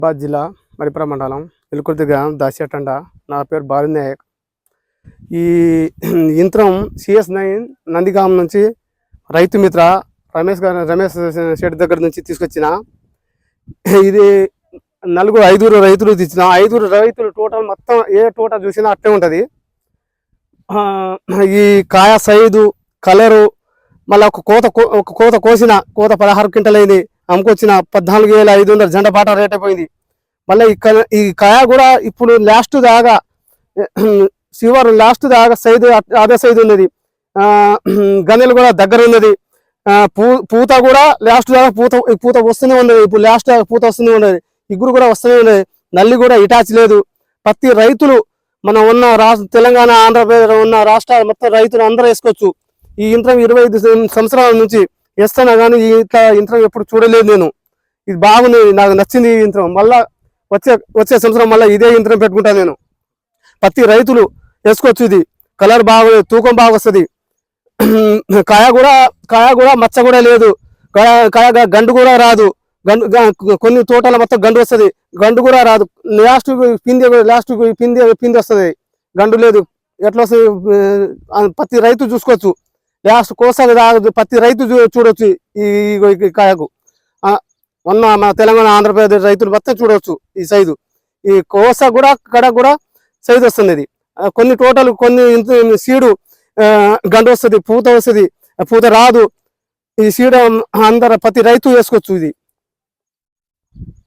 బాద్ జిల్లా మరిపురం మండలం ఎలుకుర్తి గ్రామం దాసియటండ. నా పేరు బాలు నాయక్. ఈ యంత్రం CS9 నందిగాం నుంచి రైతు మిత్ర రమేష్ షెడ్ దగ్గర నుంచి తీసుకొచ్చిన. ఇది ఐదుగురు రైతులు తెచ్చిన. ఐదుగురు రైతులు టోటల్ మొత్తం ఏ తోట చూసినా అట్టే ఉంటుంది. ఈ కాయ సైజు కలరు మళ్ళీ ఒక కోత కోసిన కోత 16 క్వింటలైంది. అమ్ముకొచ్చిన 14,500 జెండా బాట రేట్ అయిపోయింది. మళ్ళీ ఈ కాయ కూడా ఇప్పుడు లాస్ట్ దాకా లాస్ట్ దాకా సైజు అదే సైజు ఉన్నది. గన్నెలు కూడా దగ్గర ఉన్నది. పూత కూడా లాస్ట్ దాకా పూత వస్తూనే ఉన్నది. ఇప్పుడు లాస్ట్ దాకా పూత వస్తూనే ఉన్నది. ఇగురు కూడా వస్తూనే ఉన్నది. నల్లి కూడా ఇటాచ్ లేదు. ప్రతి రైతులు మనం ఉన్న తెలంగాణ ఆంధ్రప్రదేశ్ ఉన్న రాష్ట్రాలు మొత్తం రైతులు అందరూ వేసుకోవచ్చు. ఈ యంత్రం 25 సంవత్సరాల నుంచి వేస్తున్నా కానీ ఇట్లా యంత్రం ఎప్పుడు చూడలేదు నేను. ఇది బాగుంది, నాకు నచ్చింది ఈ యంత్రం. మళ్ళా వచ్చే సంవత్సరం మళ్ళీ ఇదే యంత్రం పెట్టుకుంటా నేను. ప్రతి రైతులు వేసుకోవచ్చు. ఇది కలర్ బాగుంది, తూకం బాగా వస్తుంది. కాయ కూడా మచ్చ కూడా లేదు. కాయ గండు కూడా రాదు. కొన్ని తోటల మొత్తం గండు వస్తుంది, గండు కూడా రాదు. లాస్ట్ పిండి వస్తుంది, గండు లేదు. ఎట్లా వస్తుంది ప్రతి రైతు చూసుకోవచ్చు. లాస్ట్ కోసాలు ప్రతి రైతు చూడవచ్చు. ఈ కాయకు మన తెలంగాణ ఆంధ్రప్రదేశ్ రైతులు మొత్తం చూడవచ్చు ఈ సైజు. ఈ కోస కూడా కడ కూడా సైజు వస్తుంది. ఇది కొన్ని సీడు గండు వస్తుంది, పూత వస్తుంది, పూత రాదు. ఈ సీడ్ ప్రతి రైతు వేసుకోవచ్చు. ఇది